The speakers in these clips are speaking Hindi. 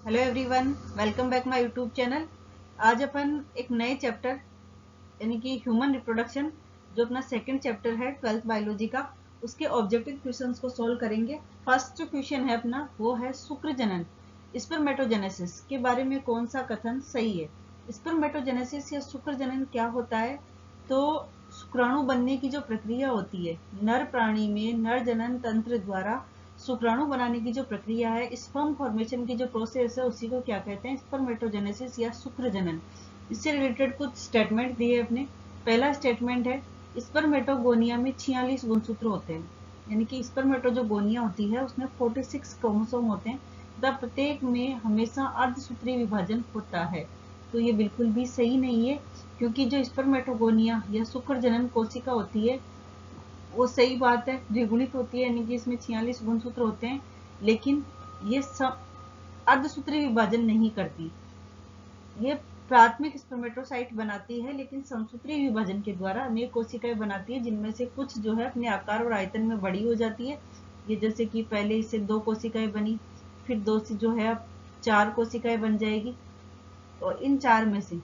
Hello everyone, welcome back my YouTube channel. आज अपन एक नए चैप्टर यानी कि ह्यूमन रिप्रोडक्शन, जो अपना सेकंड चैप्टर है 12th बायोलॉजी का, उसके ऑब्जेक्टिव क्वेश्चंस को सॉल्व करेंगे। फर्स्ट क्वेश्चन है अपना, वो है शुक्र जनन स्पर्मेटोजेनेसिस के बारे में कौन सा कथन सही है। स्पर्मेटोजेनेसिस या शुक्र जनन क्या होता है? तो शुक्राणु बनने की जो प्रक्रिया होती है नर प्राणी में, नर जनन तंत्र द्वारा शुक्राणु बनाने की जो प्रक्रिया है, स्पर्म फॉर्मेशन की जो प्रोसेस है, उसी को क्या कहते हैं? स्पर्मेटोजेनेसिस या शुक्र जनन। इससे रिलेटेड कुछ स्टेटमेंट दिए अपने। पहला स्टेटमेंट है, स्पर्मेटोगोनिया में 46 गुणसूत्र होते हैं, यानी कि स्पर्मेटो जो गोनिया होती है उसमें 46 क्रोमोसोम होते हैं तथा प्रत्येक में हमेशा अर्धसूत्री विभाजन होता है। तो ये बिल्कुल भी सही नहीं है, क्योंकि जो स्पर्मेटोगोनिया या शुक्र जनन कोशिका होती है वो सही बात है द्विगुणित होती है, यानी कि इसमें 46 गुणसूत्र होते हैं, लेकिन ये अर्धसूत्री विभाजन नहीं करती। ये प्राथमिक स्पर्मेटोसाइट बनाती है, लेकिन समसूत्री विभाजन के द्वारा अनेक कोशिकाएं बनाती है, जिनमें से कुछ जो है अपने आकार और आयतन में बड़ी हो जाती है। ये जैसे कि पहले इससे 2 कोशिकाएं बनी, फिर 2 से जो है अब 4 कोशिकाएं बन जाएगी, और इन 4 में से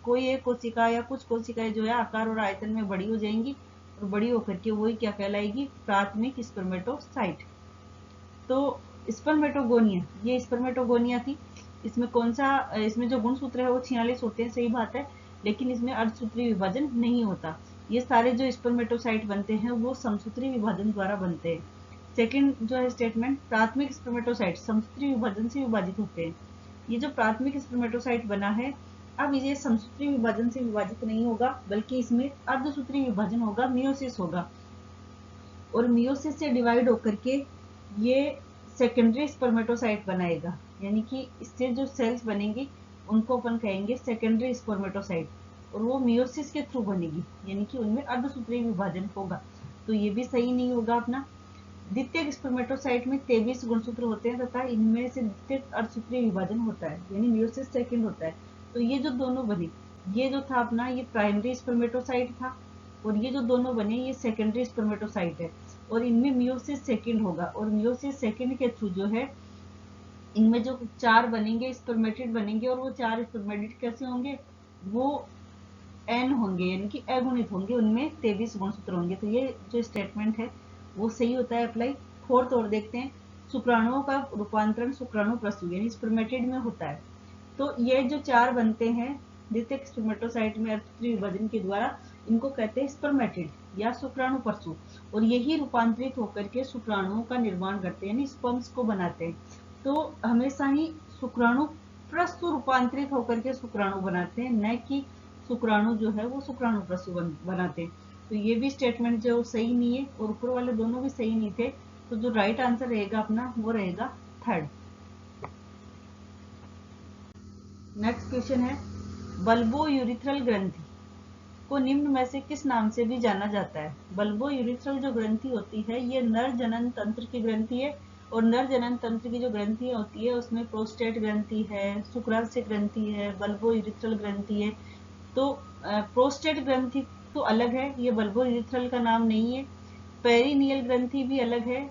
कोई एक कोशिका या कुछ कोशिकाएं जो है आकार और आयतन में बड़ी हो जाएंगी, और बड़ी होकर के वही क्या कहलाएगी? प्राथमिक स्पर्मेटोसाइट। तो स्पर्मेटोगोनिया, ये स्पर्मेटोगोनिया थी। इसमें कौन सा, इसमें जो गुणसूत्र है वो 46 होते हैं, सही बात है, लेकिन इसमें अर्धसूत्री विभाजन नहीं होता। ये सारे जो स्पर्मेटोसाइट बनते हैं वो समसूत्री विभाजन द्वारा बनते हैं। सेकंड जो है स्टेटमेंट, प्राथमिक स्पर्मेटोसाइट समसूत्री विभाजन से विभाजित होते हैं। ये जो प्राथमिक स्पर्मेटोसाइट बना है, अब ये समसूत्री विभाजन से विभाजित नहीं होगा, बल्कि इसमें अर्धसूत्री विभाजन होगा, मियोसिस होगा, और मियोसिस से डिवाइड होकर के ये सेकेंडरी स्पर्मेटोसाइट बनाएगा, यानी कि इससे जो सेल्स बनेंगी उनको अपन कहेंगे सेकेंडरी स्पर्मेटोसाइट, और वो मियोसिस के थ्रू बनेगी, यानी कि उनमें अर्धसूत्री विभाजन होगा। तो ये भी सही नहीं होगा अपना। द्वितीयक स्पर्मेटोसाइट में 23 गुणसूत्र होते हैं तथा इनमें से द्वितीयक अर्धसूत्री विभाजन होता है, यानी मियोसिस सेकंड होता है। तो ये जो दोनों बने, ये जो था अपना, ये प्राइमरी स्पर्मेटोसाइट था, और ये जो दोनों बने ये सेकेंडरी स्पर्मेटोसाइट है, और इनमें मियोसिस सेकंड होगा, और मियोसिस सेकंड के थ्रू जो है इनमें जो 4 बनेंगे स्पर्मेटिड बनेंगे, और वो 4 स्पर्मेटिड कैसे होंगे? वो एन होंगे, यानी कि अगुणित होंगे, उनमें 23 गुणसूत्र होंगे। तो ये जो स्टेटमेंट है वो सही होता है अप्लाई। फोर्थ और देखते हैं, शुक्राणुओं का रूपांतरण शुक्राणु प्रसूति यानी स्पर्मेटिड में होता है। तो ये जो 4 बनते हैं द्वितीयक स्पर्मेटोसाइट में अर्धसूत्री विभाजन के द्वारा, इनको कहते हैं स्पर्मेटिड या शुक्राणु प्रसू, और यही रूपांतरित होकर के शुक्राणुओं का निर्माण करते हैं, यानी स्पर्म्स को बनाते हैं। तो हमेशा ही शुक्राणु प्रसु रूपांतरित होकर के शुक्राणु बनाते हैं, न कि शुक्राणु जो है वो शुक्राणु प्रसु बनाते हैं। तो ये भी स्टेटमेंट जो सही नहीं है, और ऊपर वाले दोनों भी सही नहीं थे। तो जो राइट आंसर रहेगा अपना वो रहेगा थर्ड। नेक्स्ट क्वेश्चन है, बल्बो यूरिथ्रल ग्रंथि को निम्न में से किस नाम से भी जाना जाता है? बल्बो यूरिथ्रल जो ग्रंथि होती है ये नर जनन तंत्र की ग्रंथि है, और नर जनन तंत्र की जो ग्रंथि होती है उसमें प्रोस्टेट ग्रंथि है, शुक्राशय ग्रंथि है, बल्बो यूरिथ्रल ग्रंथि है। तो प्रोस्टेट ग्रंथि तो अलग है, ये बल्बो यूरिथ्रल का नाम नहीं है। पेरिनियल ग्रंथि भी अलग है,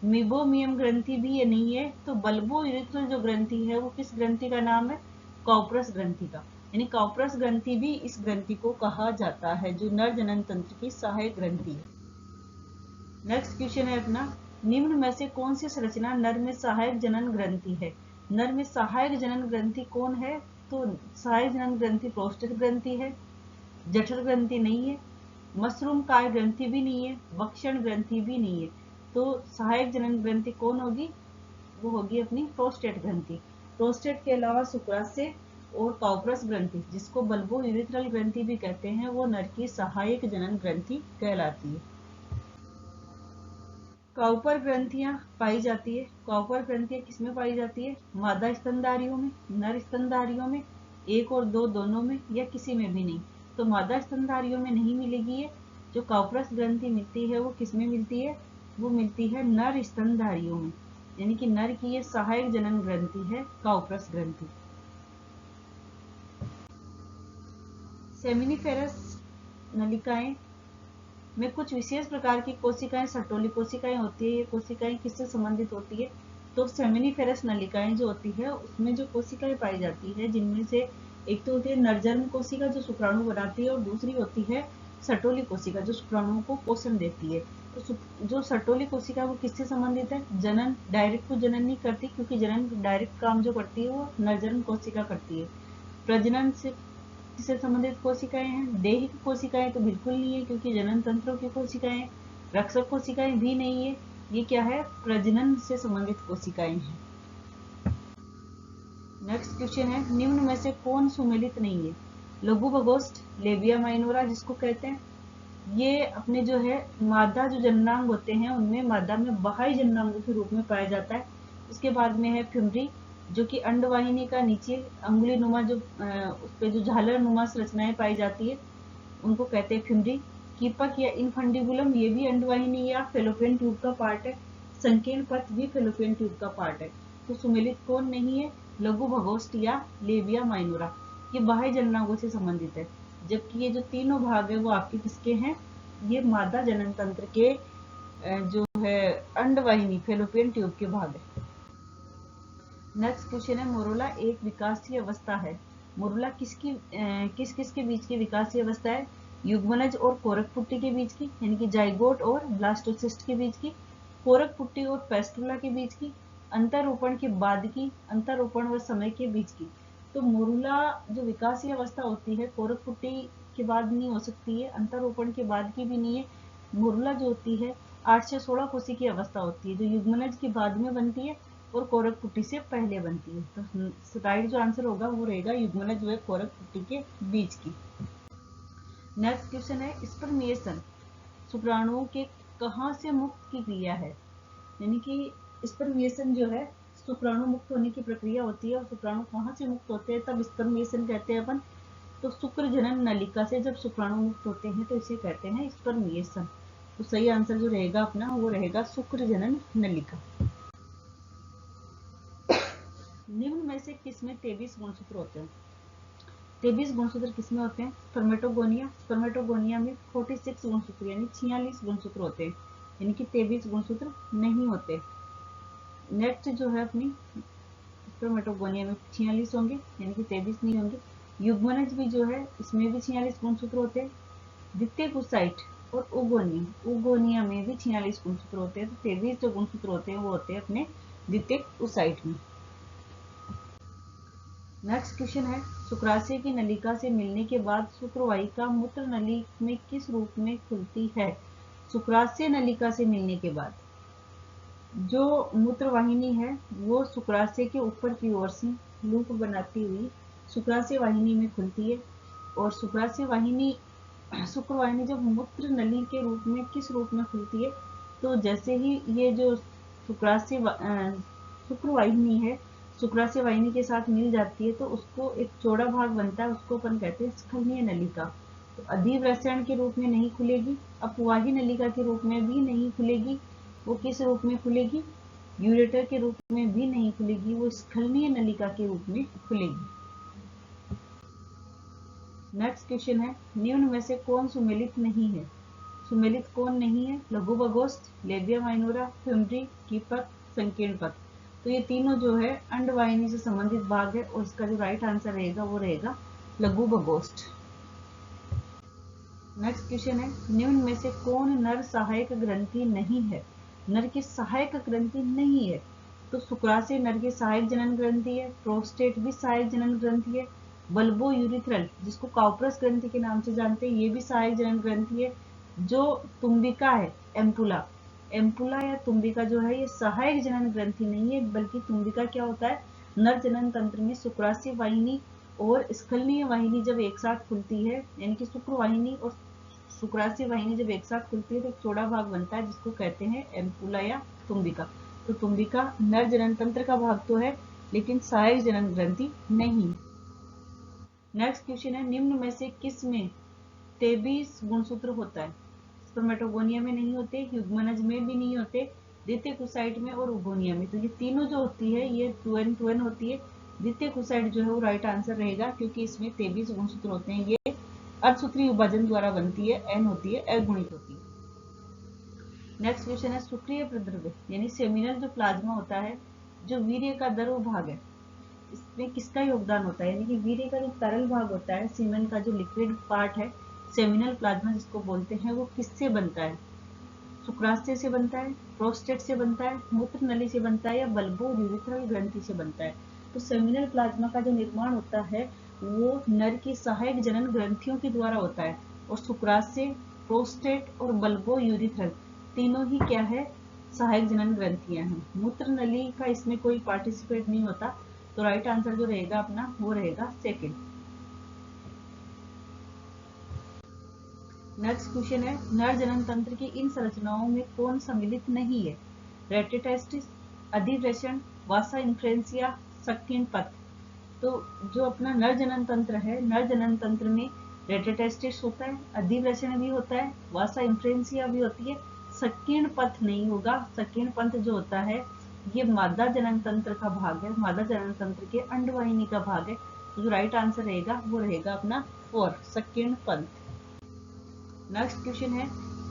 मिबोमियम ग्रंथि भी ये नहीं है। तो बल्बो यूरिथ्रल जो ग्रंथि है वो किस ग्रंथि का नाम है? कॉपरस ग्रंथि का, यानी कॉपरस ग्रंथि भी इस ग्रंथि को कहा जाता है, जो नर जनन तंत्र की सहायक ग्रंथि है। नेक्स्ट क्वेश्चन है अपना, निम्न में से कौन सी संरचना नर में सहायक जनन ग्रंथि है? नर में सहायक जनन ग्रंथि कौन है? तो सहायक जनन ग्रंथि प्रोस्टेट ग्रंथि है, जठर ग्रंथि नहीं है, मशरूम काय ग्रंथि भी नहीं है, वक्षण ग्रंथि भी नहीं है। तो सहायक जनन ग्रंथि कौन होगी? वो होगी अपनी प्रोस्टेट ग्रंथि। प्रोस्टेट के अलावा शुक्राशय और कॉपरस ग्रंथि, जिसको बल्बो यूरिथ्रल ग्रंथि भी कहते हैं, वो नर की सहायक जनन ग्रंथि कहलाती है। कॉपर ग्रंथियां पाई जाती है, कॉपर ग्रंथियां किसमें पाई जाती है? मादा स्तनधारियों में, नर स्तनधारियों में, 1 और 2 दोनों में, या किसी में भी नहीं। तो मादा स्तनधारियों में नहीं मिलेगी ये। जो कॉपरस ग्रंथि मिलती है वो किसमें मिलती है? वो मिलती है नर स्तनधारियों में, यानी कि नर की ये सहायक जनन ग्रंथि है कॉपरस ग्रंथि। सेमिनिफेरस नलिकाएं में कुछ विशेष प्रकार की कोशिकाएं सटोली कोशिकाएं होती है। ये कोशिकाएं किससे संबंधित होती है? तो सेमिनिफेरस नलिकाएं जो होती है उसमें जो कोशिकाएं पाई जाती है, जिनमें से एक तो होती है नरजन्म कोशिका जो शुक्राणु बनाती है, और दूसरी होती है सटोली कोशिका जो शुक्राणुओं को पोषण देती है। तो जो सटोली कोशिका वो किससे संबंधित है? जनन, डायरेक्ट तो जनन नहीं करती, क्योंकि जनन डायरेक्ट काम जो करती है वो नरजन्म कोशिका करती है। प्रजनन से संबंधित कोशिकाएं हैं। दैहिक कोशिकाएं तो बिल्कुल नहीं है, क्योंकि जनन तंत्रों की कोशिकाएं। रक्षक कोशिकाएं भी नहीं है। ये क्या है? प्रजनन से संबंधित कोशिकाएं हैं। नेक्स्ट क्वेश्चन है, निम्न में से कौन सुमेलित नहीं है? लघु भगोष्ठ, लेबिया माइनोरा जिसको कहते हैं, ये अपने जो है मादा जो जननांग होते हैं उनमें मादा में बाह्य जननांगों के रूप में पाया जाता है। उसके बाद में है फिमरी, जो कि अंडवाहिनी का नीचे अंगुली नुमा जो उस पे जो झालर नुमा संरचनाएं पाई जाती है उनको कहते हैं फिमरी। कीपक या इनफंडिबुलम, ये भी अंडवाहिनी या फेलोपियन ट्यूब का पार्ट है। संकीर्ण पथ भी फेलोपियन ट्यूब का पार्ट है। तो सुमेलित कौन नहीं है? लघु भगोष्ठ या लेबिया माइनोरा, ये बाह्य जननांगों से संबंधित है। जबकि ये जो तीनों भाग है वो आपके किसके हैं? ये मादा जनन तंत्र के जो है अंडवाहिनी फेलोपियन ट्यूब के भाग है। नेक्स्ट क्वेश्चन है, मोरुला एक विकासीय अवस्था है। मोरुला किस किस के बीच की विकासीय अवस्था है? युग्मनज और कोरक पुट्टी के बीच की, यानी कि जाइगोट और ब्लास्टोसिस्ट के बीच की, कोरक पुट्टी और पेस्टुला के बीच की, अंतरोपण के बाद की, अंतरोपण व समय के बीच की। तो मोरुला जो विकासीय अवस्था होती है कोरक पुट्टी के बाद नहीं हो सकती है, अंतरोपण के बाद की भी नहीं है। मोरुला जो होती है 8 से 16 कोशी की अवस्था होती है, जो युग्मनज के बाद में बनती है और कोरक पुट्टी से पहले बनती है। तो राइट जो आंसर होगा वो रहेगा युग्मनज व कोरक पुट्टी के बीच की। नेक्स्ट क्वेश्चन है, स्पर्मिएशन शुक्राणुओं के कहाँ से मुक्त की क्रिया है? यानी कि स्पर्मिएशन जो है शुक्राणु मुक्त होने की प्रक्रिया होती है, और शुक्राणु कहाँ से मुक्त होते हैं तब स्पर्मिएशन कहते हैं अपन। तो शुक्र जनन नलिका से जब शुक्राणु मुक्त होते हैं तो इसे कहते हैं स्पर्मिएशन। तो सही आंसर जो रहेगा अपना वो रहेगा शुक्र जनन नलिका। निम्न में से किसमें 23 गुणसूत्र होते हैं? 23 गुणसूत्र किसमें होते हैं? स्पर्मेटोगोनिया, स्पर्मेटोगोनिया में 46 गुणसूत्र यानी 46 गुणसूत्र होते हैं, यानी कि 23 गुणसूत्र नहीं होते। नेक्स्ट जो है अपनी स्पर्मेटोगोनिया में 46 होंगे, यानी कि 23 नहीं होंगे। युग्मनज भी जो है इसमें भी 46 गुणसूत्र होते हैं। द्वितीयक ओसाइट और उगोनिया में भी 46 गुणसूत्र होते हैं। तो 23 जो गुणसूत्र होते हैं वो होते हैं अपने द्वितीयक ओसाइट में। नेक्स्ट क्वेश्चन है, शुक्राशय की नलिका से मिलने के बाद शुक्रवाहिका मूत्र नली में किस रूप में खुलती है? शुक्राशय नलिका से मिलने के बाद जो मूत्रवाहिनी है वो शुक्राशय के ऊपर की ओर से लूप बनाती हुई शुक्राशय वाहिनी में खुलती है। और शुक्रवाहिनी जब मूत्र नली के रूप में किस रूप में खुलती है? तो जैसे ही ये जो शुक्रवाहिनी है शुक्राशय वाहिनी के साथ मिल जाती है तो उसको एक चौड़ा भाग बनता है, उसको अपन कहते हैं स्खलनीय नलिका। तो अधिवृषण के रूप में नहीं खुलेगी, अपवाही नलिका के रूप में भी नहीं खुलेगी। वो किस रूप में खुलेगी? यूरेटर के रूप में भी नहीं खुलेगी, वो स्खलनीय नलिका के रूप में खुलेगी। नेक्स्ट क्वेश्चन है, निम्न में से कौन सुमेलित नहीं है? सुमेलित कौन नहीं है? लघु भगोष्ठ, लेबिया माइनोरा, फिमरी, कीपक, संकीर्ण पथ। तो ये तीनों जो है अंडवाहिनी से संबंधित भाग है, और इसका जो राइट आंसर रहेगा वो रहेगा लघु भगोष्ठ। नेक्स्ट क्वेश्चन है, निम्न में से कौन नर सहायक ग्रंथि नहीं है? नर की सहायक ग्रंथि नहीं है। तो शुक्राशय नर की सहायक जनन ग्रंथि है, प्रोस्टेट भी सहायक जनन ग्रंथि है, बल्बो यूरिथ्रल जिसको काउपरस ग्रंथि के नाम से जानते हैं ये भी सहायक जनन ग्रंथि है। जो तुम्बिका है एम्पुला या तुम्बिका जो है ये सहायक जनन ग्रंथि नहीं है, बल्कि तुम्बिका क्या होता है? नर जनन तंत्र में शुक्राशय वाहिनी और स्खलनीय वाहिनी जब एक साथ खुलती है, यानी कि शुक्र वाहिनी और शुक्राशय वाहिनी जब एक साथ खुलती है तो एक चौड़ा भाग बनता है जिसको कहते हैं एम्पुला या तुम्बिका। तो तुम्बिका नर जनन तंत्र का भाग तो है लेकिन सहायक जनन ग्रंथि नहीं। नेक्स्ट क्वेश्चन है, निम्न में से किस में 23 गुणसूत्र होता है? स्पर्मेटोगोनिया में नहीं होते, युग्मनज में भी नहीं होते, द्वितीयक ओसाइट में और उगोनिया में। तो ये तीनों जो होती है ये 2n होती है। द्वितीयक ओसाइट जो है वो राइट आंसर रहेगा, क्योंकि इसमें 23 गुणसूत्र होते हैं। ये अर्धसूत्री विभाजन द्वारा बनती है, n होती है, अगुणित होती है। नेक्स्ट क्वेश्चन है, शुक्रिय प्रद्रव्य यानी सेमिनल जो प्लाज्मा होता है जो वीर्य का द्रव भाग है, इसमें किसका योगदान होता है, यानी कि वीर्य का जो तरल भाग होता है, सीमेन का जो लिक्विड पार्ट है, सेमिनल प्लाज्मा जिसको बोलते हैं, वो किससे बनता है? शुक्राशय से बनता है, प्रोस्टेट से बनता है, मूत्र नली से बनता है, या बल्बो यूरिथ्रल ग्रंथि से बनता है? तो सेमिनल प्लाज्मा का जो निर्माण होता है वो नर की सहायक जनन ग्रंथियों के द्वारा होता है, और शुक्राशय, प्रोस्टेट और बल्बो यूरिथ्रल तीनों ही क्या है? सहायक जनन ग्रंथियां हैं। मूत्र नली का इसमें कोई पार्टिसिपेट नहीं होता, तो राइट आंसर जो रहेगा अपना वो रहेगा सेकंड। नेक्स्ट क्वेश्चन है, नर जनन तंत्र की इन संरचनाओं में कौन सम्मिलित नहीं है? रेटिटेस्टिस, अधिवृषण, वासा इन्फ्लुएंसिया, सक्किन पथ। तो जो अपना नर जनन तंत्र है, नर जनन तंत्र में रेटिटेस्टिस होता है, अधिवृषण भी होता है, वासा इन्फ्लुएंसिया भी होती है, सक्किन पथ नहीं होगा। सक्किन पथ जो होता है ये मादा जनन तंत्र का भाग है, मादा जनन तंत्र के अंडवाहिनी का भाग है। तो जो राइट आंसर रहेगा वो रहेगा अपना 4, सक्किन पंथ। नेक्स्ट क्वेश्चन है,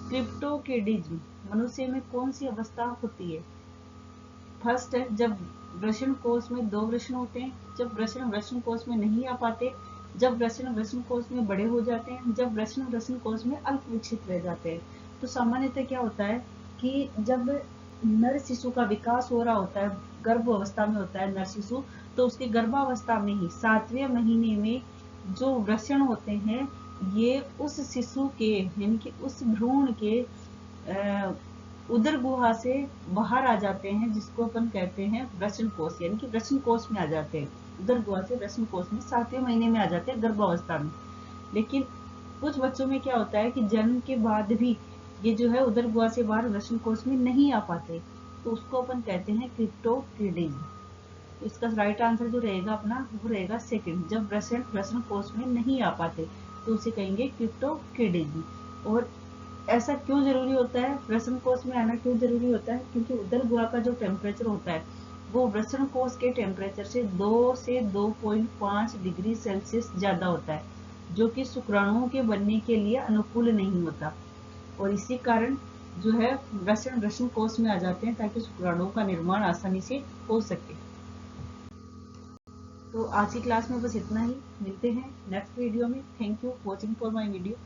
क्रिप्टोकिडिज्म मनुष्य में कौन सी अवस्था होती है? फर्स्ट है जब वृषण कोष में 2 वृषण होते हैं, जब वृषण वृषण कोष में नहीं आ पाते, जब वृषण वृषण कोष में बड़े हो जाते हैं, जब वृषण वृषण कोष में अल्प विकसित रह जाते हैं। तो सामान्यतः क्या होता है कि जब नर शिशु का विकास हो रहा होता है, गर्भ अवस्था में होता है नर शिशु, तो उसके गर्भावस्था में ही 7वें महीने में जो वृषण होते हैं ये उस शिशु के यानी कि उस भ्रूण के उदर गुहा से बाहर आ जाते हैं, जिसको अपन कहते हैं वृषण कोष, यानी कि वृषण कोष में आ जाते हैं। उदर गुहा से वृषण कोष में 7वें महीने में आ जाते हैं गर्भावस्था में। लेकिन कुछ बच्चों में क्या होता है कि जन्म के बाद भी ये जो है उदर गुहा से बाहर वृषण कोष में नहीं आ पाते, तो उसको अपन कहते हैं क्रिप्टोकिडिज्म। इसका राइट आंसर जो रहेगा अपना वो रहेगा सेकंड, जब वृषण वृषण कोष में नहीं आ पाते तो उसे कहेंगे क्रिप्टोकिडिज्म। और ऐसा क्यों जरूरी होता है, वृषण कोष में आना क्यों जरूरी होता है? क्योंकि उदर गुहा का जो टेम्परेचर होता है वो वृषण कोष के टेम्परेचर से 2 से 2.5 डिग्री सेल्सियस ज्यादा होता है, जो कि शुक्राणुओं के बनने के लिए अनुकूल नहीं होता। और इसी कारण जो है वृषण वृषण कोष में आ जाते हैं ताकि शुक्राणुओं का निर्माण आसानी से हो सके। तो आज की क्लास में बस इतना ही, मिलते हैं नेक्स्ट वीडियो में। Thank you watching for my video.